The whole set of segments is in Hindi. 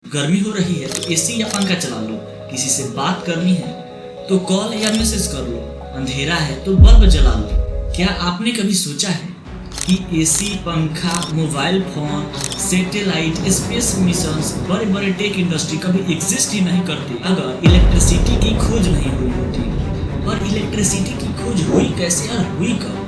गर्मी हो रही है तो एसी या पंखा चला लो, किसी से बात करनी है तो कॉल या मैसेज कर लो, अंधेरा है तो बल्ब जला लो। क्या आपने कभी सोचा है कि एसी, पंखा, mobile phone, satellite, space missions, बड़े बड़े टेक इंडस्ट्री कभी एग्जिस्ट ही नहीं करती अगर इलेक्ट्रिसिटी की खोज नहीं हुई होती। और इलेक्ट्रिसिटी की खोज हुई कैसे और हुई कब?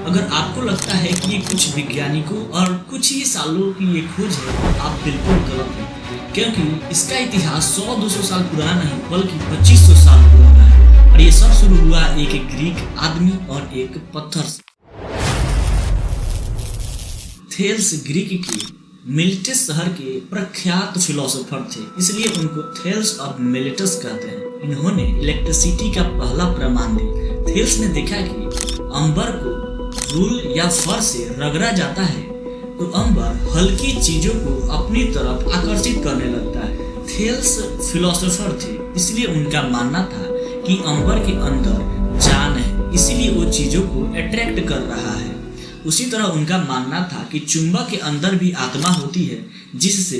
अगर आपको लगता है कि ये कुछ वैज्ञानिकों और कुछ ही सालों की ये खोज है तो आप बिल्कुल गलत हैं, क्योंकि इसका इतिहास 100-200 साल पुराना नहीं बल्कि 2500 साल पुराना है। और ये सब शुरू हुआ एक ग्रीक आदमी और एक पत्थर से। थेल्स ग्रीक के मिलेटस शहर के प्रख्यात फिलोसोफर थे, इसलिए उनको थेल्स और मिलेटस कहते हैं। इन्होंने इलेक्ट्रिसिटी का पहला प्रमाण दिया। थेल्स ने देखा कि अंबर को वूल या फर से रगड़ा जाता है तो अंबर हल्की चीजों को अपनी तरफ आकर्षित करने लगता है। थेल्स फिलोसोफर थे, इसलिए उनका मानना था कि अंबर के अंदर जान है, इसीलिए वो चीजों को अट्रैक्ट कर रहा है। उसी तरह उनका मानना था कि चुंबक के अंदर भी आत्मा होती है, जिससे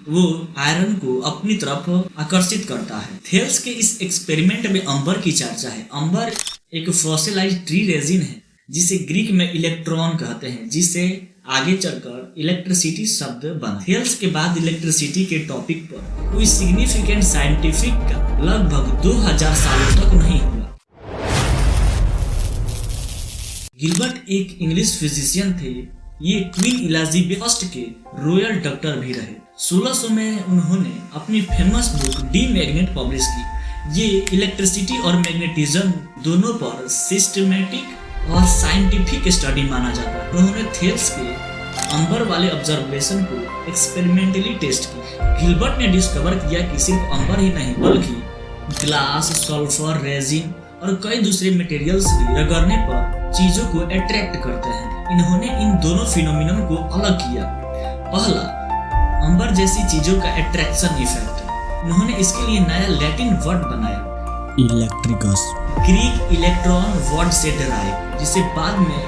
वो आयरन को अपनी तरफ आकर्षित करता है। थेल्स के इस एक्सपेरिमेंट में अंबर की चर्चा है। अंबर एक फॉसिलाइज्ड ट्री रेजिन है जिसे ग्रीक में इलेक्ट्रॉन कहते हैं, जिसे आगे चलकर इलेक्ट्रिसिटी शब्द बना। थेल्स के बाद इलेक्ट्रिसिटी के टॉपिक पर कोई सिग्निफिकेंट साइंटिफिक लगभग 2000 सालों तक नहीं हुआ। गिलबर्ट एक इंग्लिश फिजिशियन थे। ये क्वीन एलिजाबेथ के रॉयल डॉक्टर भी रहे। 1600 में उन्होंने अपनी famous book D magnet publish की। ये इलेक्ट्रिसिटी और मैग्नेटिज्म दोनों पर सिस्टमेटिक और साइंटिफिक स्टडी माना जाता है। उन्होंने थेल्स के अंबर वाले ऑब्जर्वेशन को एक्सपेरिमेंटली टेस्ट किया। गिलबर्ट ने डिस्कवर किया कि सिर्फ अंबर ही नहीं बल्कि ग्लास, सल्फर, रेजिन और कई दूसरे मटेरियल्स भी रगड़ने पर चीजों को अट्रैक्ट करते हैं। इन्होंने इन दोनों फिनोमिनन को अलग किया। पहला, अंबर जैसी चीजों का अट्रैक्शन इफेक्ट। इन्होंने इसके लिए नया लैटिन वर्ड बनाया, इलेक्ट्रिकस, ग्रीक इलेक्ट्रॉन वर्ड से डराइव, जिसे बाद में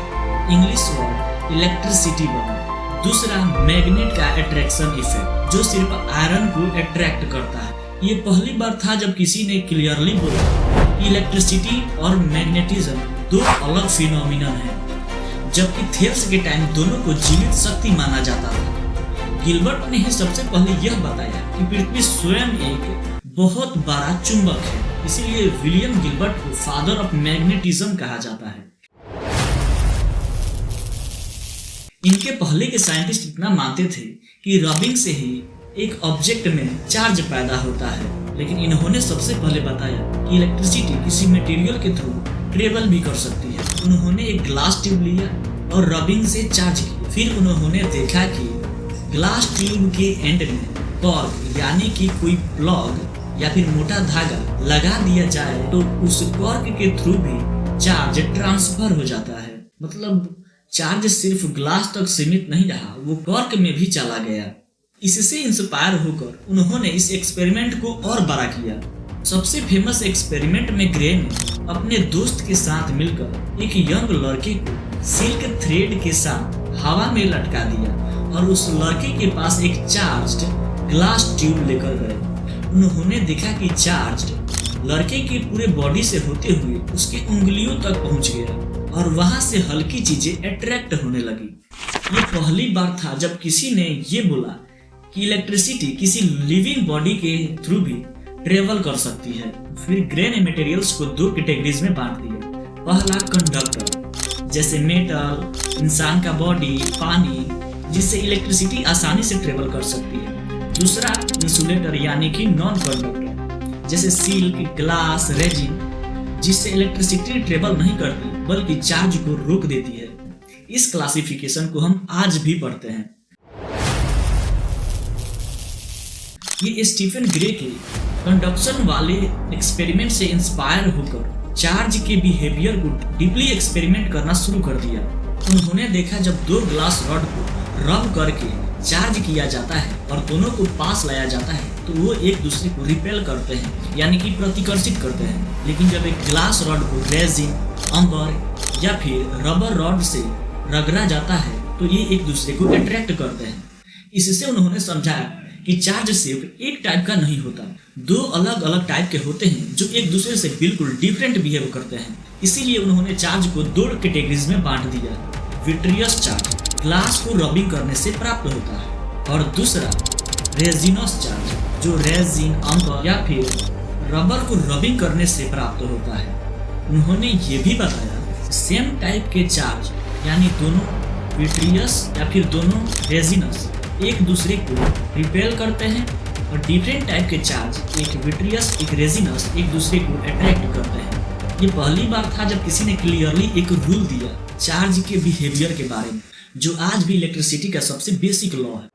इंग्लिश वर्ड इलेक्ट्रिसिटी बना। दूसरा, मैग्नेट का अट्रैक्शन इफेक्ट, जो सिर्फ आयरन को अट्रैक्ट करता है। ये पहली बार था जब किसी ने क्लियरली बोला कि इलेक्ट्रिसिटी और मैग्नेटिज्म दो अलग फिनोमिनन हैं, जबकि थेल्स के टाइम दोनों को जीवित शक्ति माना जाता था। गिलबर्ट ने ही सबसे पहले यह बताया कि पृथ्वी स्वयं एक बहुत बड़ा चुंबक है, इसीलिए विलियम गिलबर्ट को फादर ऑफ मैग्नेटिज्म कहा जाता है। इनके पहले के साइंटिस्ट इतना मानते थे कि रबिंग से ही एक ऑब्जेक्ट में चार्ज पैदा होता है, लेकिन इन्होंने सबसे पहले बताया कि इलेक्ट्रिसिटी किसी मटेरियल के थ्रू ट्रेवल भी कर सकती है। उन्होंने एक ग्लास ट्यूब लिया और रबिंग से चार्ज किया। फिर उन्होंने देखा कि ग्लास ट्यूब के एंड में कॉर्क यानी कि कोई प्लग या फिर मोटा धागा लगा दिया जाए तो उस कॉर्क के थ्रू भी चार्ज ट्रांसफर हो जाता है। मतलब चार्ज सिर्फ ग्लास तक सीमित नहीं रहा, वो कॉर्क में भी चला गया। इससे इंस्पायर होकर उन्होंने इस एक्सपेरिमेंट को और बड़ा किया। सबसे फेमस एक्सपेरिमेंट में ग्रे ने अपने दोस्त के साथ मिलकर एक यंग लड़के को सिल्क थ्रेड के साथ हवा में लटका दिया और उस लड़के के पास एक चार्ज्ड ग्लास ट्यूब लेकर गए। उन्होंने देखा कि चार्ज्ड लड़के के पूरे बॉडी से होते हुए उसके उंगलियों तक पहुंच गया और वहां से हल्की चीजें अट्रैक्ट होने लगी। ये पहली बार था जब किसी ने ये बोला कि इलेक्ट्रिसिटी किसी लिविंग बॉडी के थ्रू भी ट्रेवल कर सकती है। फिर ग्रे ने मटेरियल्स को दो कैटेगरीज में बांट दिया। पहला, कंडक्टर, जैसे मेटल, इंसान का बॉडी, पानी, जिससे इलेक्ट्रिसिटी आसानी से ट्रेवल कर सकती है। दूसरा, इंसुलेटर यानी कि नॉन कंडक्टर, जैसे सिल्क, ग्लास, रेजिन, जिससे इलेक्ट्रिसिटी ट्रेवल नहीं करती बल्कि चार्ज को रोक देती है। इस क्लासिफिकेशन को हम आज भी पढ़ते हैं। ये स्टीफन ग्रे के कंडक्शन वाले एक्सपेरिमेंट से इंस्पायर होकर चार्ज के बिहेवियर को डीपली एक्सपेरिमेंट करना शुरू कर दिया। उन्होंने देखा जब दो ग्लास रॉड को रब करके चार्ज किया जाता है और दोनों को पास लाया जाता है तो वो एक दूसरे को रिपेल करते हैं, यानी कि प्रतिकर्षित करते हैं। लेकिन जब एक ग्लास रॉड को रेजिन, अंबर या फिर रबर रॉड से रगड़ा जाता है तो ये एक दूसरे को अट्रैक्ट करते हैं। इससे उन्होंने समझा कि चार्ज सिर्फ एक टाइप का नहीं होता, दो अलग अलग टाइप के होते हैं जो एक दूसरे से बिल्कुल डिफरेंट बिहेव करते हैं। इसीलिए उन्होंने चार्ज को दो कैटेगरीज में बांट दिया। विट्रियस चार्ज ग्लास को रबिंग करने से प्राप्त होता है, और दूसरा रेजिनस चार्ज जो रेजिन, अंबर या फिर रबर को रबिंग करने से प्राप्त होता है। उन्होंने ये भी बताया सेम टाइप के चार्ज यानी दोनों विट्रियस या फिर दोनों रेजिनस एक दूसरे को रिपेल करते हैं, और डिफरेंट टाइप के चार्ज एक विट्रियस एक रेजिनस एक दूसरे को अट्रैक्ट करते हैं। ये पहली बार था जब किसी ने क्लियरली एक रूल दिया चार्ज के बिहेवियर के बारे में, जो आज भी इलेक्ट्रिसिटी का सबसे बेसिक लॉ है।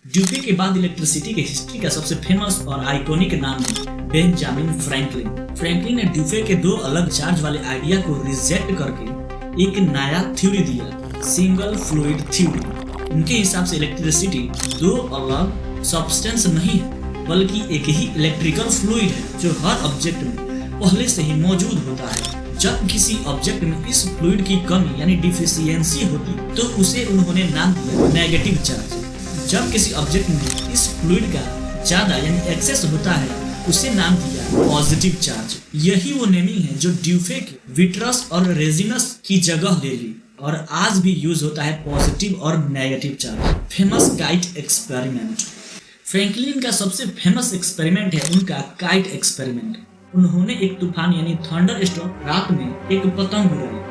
ड्यूफे के बाद इलेक्ट्रिसिटी के हिस्ट्री का सबसे फेमस और आइकॉनिक नाम है बेंजामिन फ्रैंकलिन। फ्रैंकलिन ने ड्यूफे के दो अलग चार्ज वाले आइडिया को रिजेक्ट करके एक नया थ्योरी दिया, सिंगल फ्लूइड थ्योरी। उनके हिसाब से इलेक्ट्रिसिटी दो अलग सब्सटेंस नहीं है, बल्कि एक ही इलेक्ट्रिकल फ्लूइड है जो हर ऑब्जेक्ट में पहले से ही मौजूद होता है। जब किसी ऑब्जेक्ट में इस फ्लूइड की कमी यानी डिफिशियंसी होती तो उसे उन्होंने नाम दिया नेगेटिव चार्ज। जब किसी ऑब्जेक्ट में इस फ्लूइड का ज्यादा यानी एक्सेस होता है उसे नाम दिया पॉजिटिव चार्ज। यही वो नेमिंग है जो ड्यूफे के विट्रस और रेजिनस की जगह ले ली, और आज भी यूज होता है पॉजिटिव और negative charge. Famous kite experiment. Franklin का सबसे फेमस एक्सपेरिमेंट है उनका काइट एक्सपेरिमेंट। उन्होंने एक तूफान यानी थंडर स्टॉर्म रात में एक पतंग उड़ाई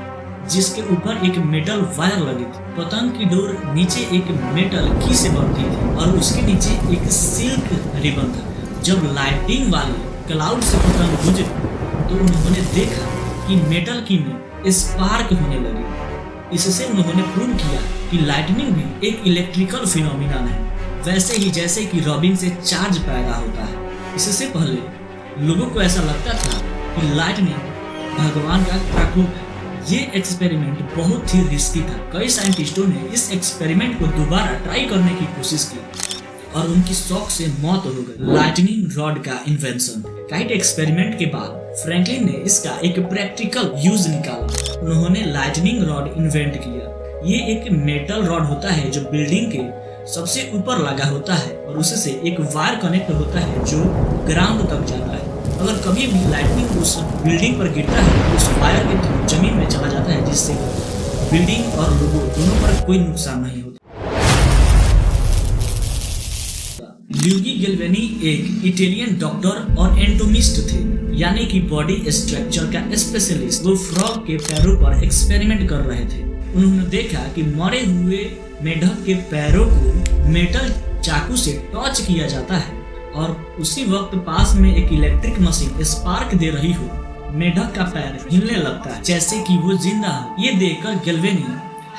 जिसके ऊपर एक मेटल वायर लगी थी। पतंग की डोर नीचे एक मेटल की से बनती थी और उसके नीचे एक सिल्क रिबन था। जब लाइटिंग वाले क्लाउड से पतंग गुजरी तो उन्होंने देखा कि मेटल की में स्पार्क होने लगी। इससे उन्होंने प्रूव किया कि लाइटनिंग भी एक इलेक्ट्रिकल फिनोमिनन है, वैसे ही जैसे कि रबिंग से चार्ज पैदा होता है। इससे पहले लोगों को ऐसा लगता था कि लाइटनिंग भगवान का प्रकोप है। ये एक्सपेरिमेंट बहुत ही रिस्की था। कई साइंटिस्टों ने इस एक्सपेरिमेंट को दोबारा ट्राई करने की कोशिश की और उनकी शौक से मौत हो गई। लाइटनिंग रॉड का इन्वेंशन। काइट एक्सपेरिमेंट के बाद फ्रैंकलिन ने इसका एक प्रैक्टिकल यूज निकाला। उन्होंने लाइटनिंग रॉड इन्वेंट किया। ये एक मेटल रॉड होता है जो बिल्डिंग के सबसे ऊपर लगा होता है और उससे एक वायर कनेक्ट होता है जो ग्राउंड तक जाता है। अगर कभी भी लाइटनिंग उस बिल्डिंग पर गिरता है तो उस वायर के थ्रू जमीन में चला जाता है, जिससे बिल्डिंग और लोगों दोनों पर कोई नुकसान नहीं होता। ल्यूगी गैल्वेनी एक इटालियन डॉक्टर और एंटोमिस्ट थे, यानी कि बॉडी स्ट्रक्चर का स्पेशलिस्ट। वो फ्रॉग के पैरों पर एक्सपेरिमेंट कर रहे थे। उन्होंने देखा कि मरे हुए मेढक के पैरों को मेटल चाकू से टच किया जाता है और उसी वक्त पास में एक इलेक्ट्रिक मशीन स्पार्क दे रही हो। मेढक का पैर हिलने लगता है जैसे कि वो जिंदा हो। ये देखकर गैल्वेनी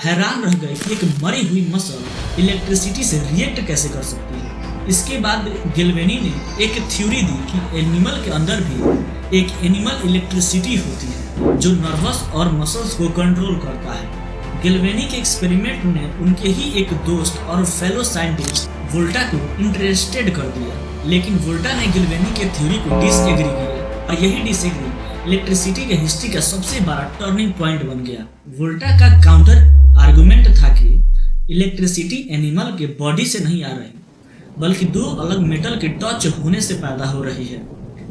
हैरान रह गए कि एक मरी हुई मसल इलेक्ट्रिसिटी से रिएक्ट कैसे कर सकती है। इसके बाद गैल्वेनी ने एक थ्योरी दी कि एनिमल के अंदर भी एक एनिमल इलेक्ट्रिसिटी होती है जो नर्वस और मसल्स को कंट्रोल करता है। गैल्वेनी के एक्सपेरिमेंट ने उनके ही एक दोस्त और फेलो साइंटिस्ट वोल्टा को इंटरेस्टेड कर दिया, लेकिन वोल्टा ने गैल्वेनी के थ्योरी को डिसएग्री किया और यही डिसएग्री इलेक्ट्रिसिटी के हिस्ट्री का सबसे बड़ा टर्निंग पॉइंट बन गया। वोल्टा का काउंटर आर्गुमेंट था कि इलेक्ट्रिसिटी एनिमल के बॉडी से नहीं आ रही, बल्कि दो अलग मेटल के टच होने से पैदा हो रही है।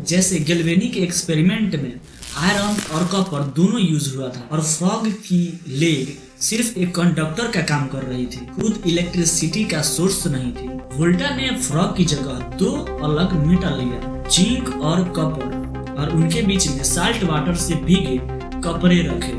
जैसे गैल्वेनी के एक्सपेरिमेंट में आयरन और कॉपर दोनों यूज हुआ था और फ्रॉग की लेग सिर्फ एक कंडक्टर का काम कर रही थी, खुद इलेक्ट्रिसिटी का सोर्स नहीं थी। वोल्टा ने फ्रॉग की जगह दो अलग मेटल लिया, जिंक और कॉपर, और उनके बीच में साल्ट वाटर से भीगे कपड़े रखे।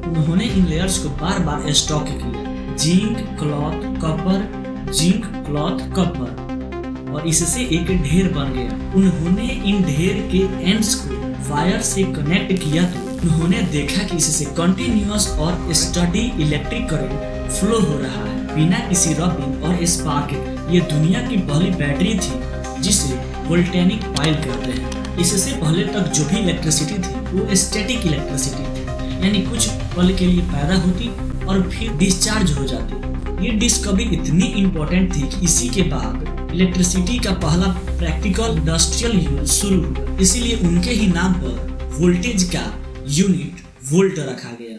उन्होंने इन लेयर्स को बार बार स्टॉक किया, zinc cloth copper, zinc cloth copper, और इससे एक ढेर बन गया। उन्होंने इन ढेर के एंड्स को वायर से कनेक्ट किया तो उन्होंने देखा कि इससे कंटिन्यूअस और स्टडी इलेक्ट्रिक करंट फ्लो हो रहा है बिना किसी रबिंग और स्पार्क। ये दुनिया की पहली बैटरी थी जिसे वोल्टेनिक पाइल कहते हैं। इससे पहले तक जो भी इलेक्ट्रिसिटी थी वो स्टैटिक इलेक्ट्रिसिटी थी, यानी कुछ पल के लिए पैदा होती और फिर डिस्चार्ज हो जाती। ये डिस्कवरी इतनी इम्पोर्टेंट थी कि इसी के बाद इलेक्ट्रिसिटी का पहला प्रैक्टिकल इंडस्ट्रियल यूज शुरू हुआ। इसीलिए उनके ही नाम पर वोल्टेज का यूनिट वोल्ट रखा गया।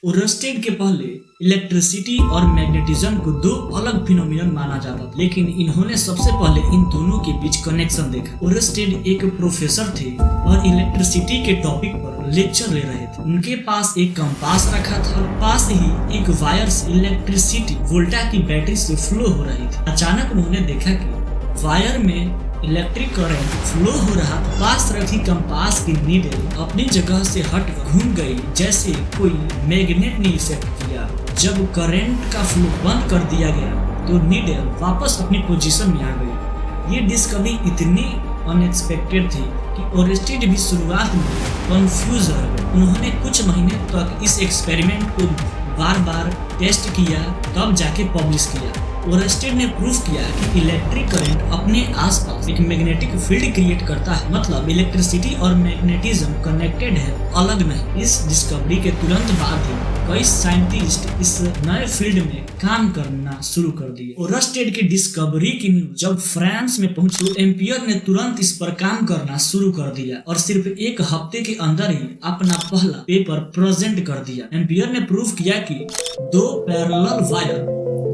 ओरस्टेड के पहले इलेक्ट्रिसिटी और मैग्नेटिज्म को दो अलग फिनोमिनन माना जाता था, लेकिन इन्होंने सबसे पहले इन दोनों के बीच कनेक्शन देखा। ओरस्टेड एक प्रोफेसर थे और इलेक्ट्रिसिटी के टॉपिक पर लेक्चर ले रहे थे। उनके पास एक कंपास रखा था और पास ही एक वायर से इलेक्ट्रिसिटी वोल्टा की बैटरी से फ्लो हो रही थी। अचानक उन्होंने देखा कि वायर में इलेक्ट्रिक करंट फ्लो हो रहा था। पास रखी कंपास की नीडल अपनी जगह से हट घूम गई, जैसे कोई मैग्नेट ने इसे किया। जब करंट का फ्लो बंद कर दिया गया तो नीडल वापस अपनी पोजीशन में आ गई। ये डिस्कवरी इतनी अनएक्सपेक्टेड थी कि ओरस्टेड भी शुरुआत में कंफ्यूज रह गए। उन्होंने कुछ महीने तक इस एक्सपेरिमेंट को बार बार टेस्ट किया, तब जाके पब्लिश किया। ओरस्टेड ने प्रूफ किया कि इलेक्ट्रिक करंट अपने आसपास एक मैग्नेटिक फील्ड क्रिएट करता है, मतलब इलेक्ट्रिसिटी और मैग्नेटिज्म कनेक्टेड है, अलग नहीं। इस डिस्कवरी के तुरंत बाद ही कई साइंटिस्ट इस नए फील्ड में काम करना शुरू कर दिए। ओरस्टेड की डिस्कवरी की न्यूज जब फ्रांस में पहुंची तो एम्पियर ने तुरंत इस पर काम करना शुरू कर दिया और सिर्फ एक हफ्ते के अंदर ही अपना पहला पेपर प्रेजेंट कर दिया। एम्पियर ने प्रूफ किया कि दो पैरेलल वायर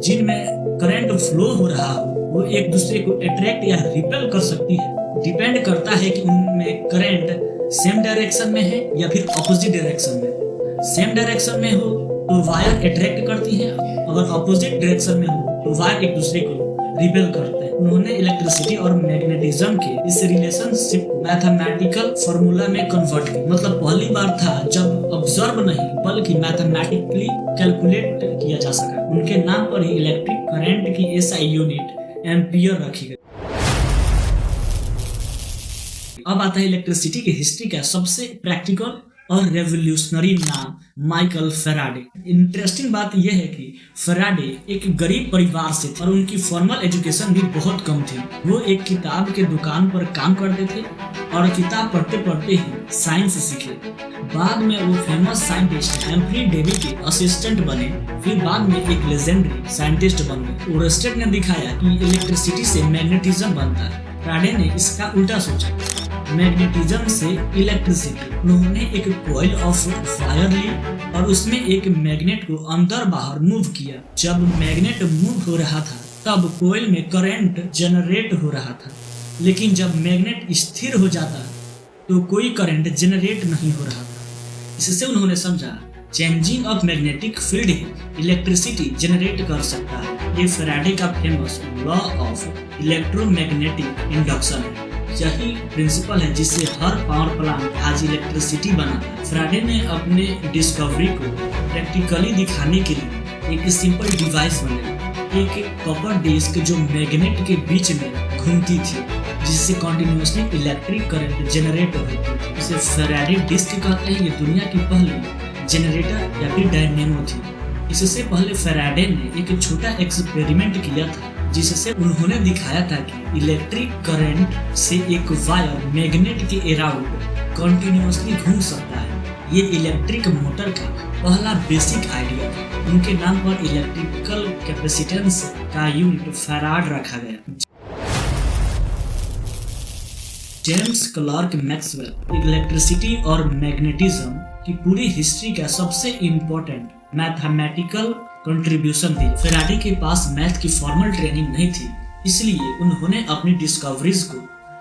जिनमें करंट फ्लो हो रहा हो वो एक दूसरे को अट्रैक्ट या रिपेल कर सकती है। डिपेंड करता है कि उनमें करंट सेम डायरेक्शन में है या फिर ऑपोजिट डायरेक्शन में। सेम डायरेक्शन में हो तो वायर अट्रैक्ट करती है, अगर ऑपोजिट डायरेक्शन में हो तो वायर एक दूसरे को रिपेल करते हैं। उन्होंने इलेक्ट्रिसिटी और मैग्नेटिज्म के इस रिलेशनशिप मैथमेटिकल फॉर्मूला में कन्वर्ट किया। मतलब पहली बार था जब ऑब्जर्व नहीं बल्कि मैथमेटिकली कैलकुलेट किया जा सका। उनके नाम पर ही इलेक्ट्रिक करंट की एसआई यूनिट एम्पियर रखी गई। अब आता है इलेक्ट्रिसिटी की हिस्ट्री का सबसे प्रैक्टिकल और रेवोल्यूशनरी नाम, माइकल फैराडे। इंटरेस्टिंग बात यह है कि फैराडे एक गरीब परिवार से थे और उनकी फॉर्मल एजुकेशन भी बहुत कम थी। वो एक किताब के दुकान पर काम करते थे और किताब पढ़ते पढ़ते ही साइंस सीखे। बाद में वो फेमस साइंटिस्ट हम्फ्री डेवी के असिस्टेंट बने, फिर बाद में एक लेजेंडरी साइंटिस्ट बन गए। ओरस्टेड ने दिखाया कि इलेक्ट्रिसिटी से मैग्नेटिज्म बनता है। फैराडे ने इसका उल्टा सोचा, मैग्नेटिज्म से इलेक्ट्रिसिटी। उन्होंने एक कॉइल ऑफ वायर ली और उसमें एक मैग्नेट को अंदर बाहर मूव किया। जब मैग्नेट मूव हो रहा था तब कॉइल में करंट जनरेट हो रहा था, लेकिन जब मैग्नेट स्थिर हो जाता तो कोई करंट जनरेट नहीं हो रहा था। इससे उन्होंने समझा changing of magnetic field he electricity generate कर सकता है। ये फैराडे का famous law of electromagnetic induction है। यही प्रिंसिपल है जिससे हर पावर प्लांट आज इलेक्ट्रिसिटी बनाता है। फैराडे ने अपने डिस्कवरी को प्रैक्टिकली दिखाने के लिए एक सिंपल डिवाइस बनाया, एक कॉपर डिस्क जो मैग्नेट के बीच में घूमती थी, जिससे कंटिन्यूअसली इलेक्ट्रिक करंट जनरेट होती थी। इसे फैराडे डिस्क कहते हैं। ये दुनिया की पहली जनरेटर या फिर डायनेमो थी। इससे पहले फैराडे ने एक छोटा एक्सपेरिमेंट किया था जिससे उन्होंने दिखाया था कि इलेक्ट्रिक करंट से एक वायर मैग्नेट के अराउंड कंटिन्यूअसली घूम सकता है। ये इलेक्ट्रिक मोटर का पहला बेसिक आइडिया था। उनके नाम पर इलेक्ट्रिकल कैपेसिटेंस का यूनिट फैराड रखा गया। जेम्स क्लर्क मैक्सवेल इलेक्ट्रिसिटी और मैग्नेटिज्म की पूरी हिस्ट्री का सबसे इम्पोर्टेंट मैथमेटिकल कंट्रीब्यूशन थी। फैराडे के पास मैथ की फॉर्मल ट्रेनिंग नहीं थी, इसलिए उन्होंने अपनी डिस्कवरीज को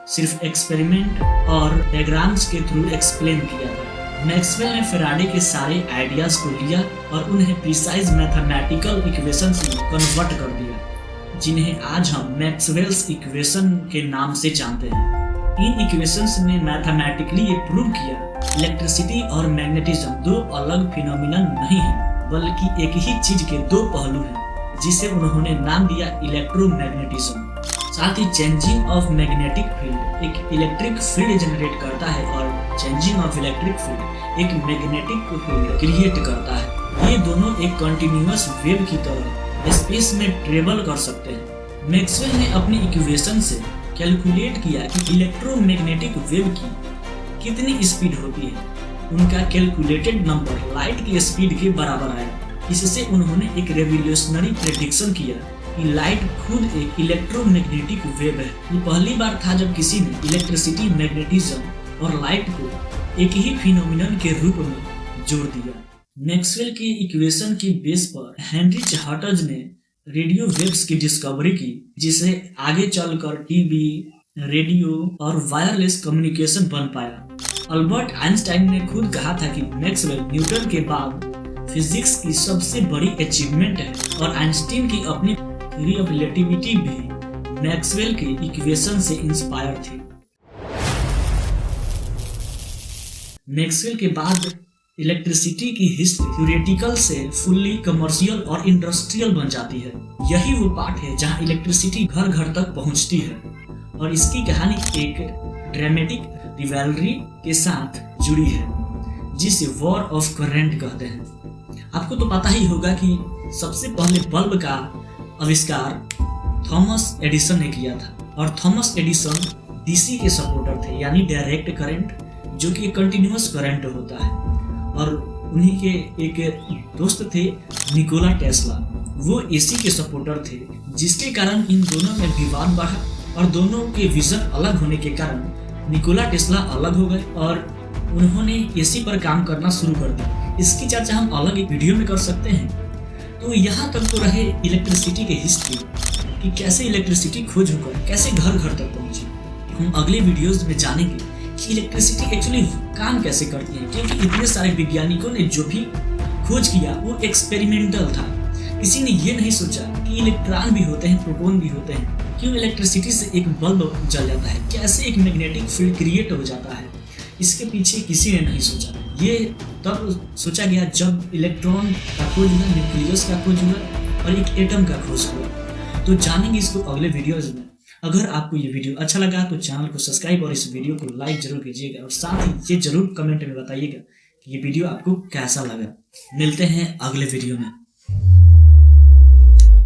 सिर्फ एक्सपेरिमेंट और डायग्राम्स के थ्रू एक्सप्लेन किया था। मैक्सवेल ने फैराडे के सारे आइडियाज को लिया और उन्हें प्रिसाइज मैथमेटिकल इक्वेशंस में कन्वर्ट कर दिया, जिन्हें आज हम मैक्सवेल्स इक्वेशन के नाम से जानते हैं। इन इक्वेशंस ने मैथमेटिकली ये प्रूव किया इलेक्ट्रिसिटी और मैग्नेटिज्म दो अलग फिनोमिनन नहीं है, बल्कि एक ही चीज के दो पहलू हैं, जिसे उन्होंने नाम दिया इलेक्ट्रोमैग्नेटिज्म। साथ ही चेंजिंग ऑफ मैग्नेटिक फील्ड एक इलेक्ट्रिक फील्ड जनरेट करता है और चेंजिंग ऑफ इलेक्ट्रिक फील्ड एक मैग्नेटिक फील्ड क्रिएट करता है। ये दोनों एक कंटिन्यूअस वेव की तरह स्पेस में ट्रेवल कर सकते हैं। मैक्सवेल ने अपनी इक्वेशन से कैलकुलेट किया कि इलेक्ट्रोमैग्नेटिक वेव की कितनी स्पीड होती है। उनका कैलकुलेटेड नंबर लाइट की स्पीड के बराबर आया। इससे उन्होंने एक रेवोल्यूशनरी प्रेडिक्शन किया कि लाइट खुद एक इलेक्ट्रोमैग्नेटिक वेव है। ये पहली बार था जब किसी ने इलेक्ट्रिसिटी, मैग्नेटिज्म और लाइट को एक ही फिनोमिनन के रूप में जोड़ दिया। मैक्सवेल की इक्वेशन की बेस पर हेनरिच हटज ने रेडियो वेव्स की डिस्कवरी की, जिसे आगे चलकर टीवी, रेडियो और वायरलेस कम्युनिकेशन बन पाया। अल्बर्ट आइंस्टाइन ने खुद कहा था कि मैक्सवेल न्यूटन के बाद फिजिक्स की सबसे बड़ी अचीवमेंट है, और आइंस्टीन की अपनी थ्योरी ऑफ रिलेटिविटी भी मैक्सवेल के इक्वेशन से इंस्पायर थी। मैक्सवेल के बाद इलेक्ट्रिसिटी की हिस्ट्री थ्योरेटिकल से फुल्ली कमर्शियल और इंडस्ट्रियल बन जाती है। यही वो पार्ट है जहां इलेक्ट्रिसिटी घर घर तक पहुंचती है, और इसकी कहानी एक ड्रामेटिक रिवैल्री के साथ जुड़ी है, जिसे वॉर ऑफ करंट कहते हैं। आपको तो पता ही होगा कि सबसे पहले बल्ब का आविष्कार थॉमस एडिसन ने किया था, और थॉमस एडिसन डीसी के सपोर्टर थे, यानी डायरेक्ट करंट, जो कि कंटिन्यूअस करंट होता है। और उन्हीं के एक दोस्त थे निकोला टेस्ला, वो एसी के सपोर्टर थे, जिसके कारण इन दोनों में विवाद बढ़ा, और दोनों के विजन अलग होने के कारण निकोला टेस्ला अलग हो गए और उन्होंने एसी पर काम करना शुरू कर दिया। इसकी चर्चा हम अलग एक वीडियो में कर सकते हैं। तो यहाँ तक तो रहे इलेक्ट्रिसिटी के हिस्ट्री कि कैसे इलेक्ट्रिसिटी खोज होकर कैसे घर घर तक पहुंची। हम अगले वीडियोस में जानेंगे कि इलेक्ट्रिसिटी एक्चुअली काम कैसे करती है, क्योंकि इतने सारे वैज्ञानिकों ने जो भी खोज किया वो एक्सपेरिमेंटल था। किसी ने ये नहीं सोचा कि इलेक्ट्रॉन भी होते हैं, प्रोटॉन भी होते हैं, क्यों इलेक्ट्रिसिटी से एक बल्ब जल जाता है, कैसे एक मैग्नेटिक फील्ड क्रिएट हो जाता है, इसके पीछे किसी ने नहीं सोचा। ये तब सोचा गया जब इलेक्ट्रॉन का खोज हुआ, न्यूक्लियस का खोज हुआ और एक एटम का खोज हुआ। तो जानेंगे इसको अगले वीडियोज में। अगर आपको ये वीडियो अच्छा लगा तो चैनल को सब्सक्राइब और इस वीडियो को लाइक जरूर कीजिएगा, और साथ ही ये जरूर कमेंट में बताइएगा कि ये वीडियो आपको कैसा लगा। मिलते हैं अगले वीडियो में।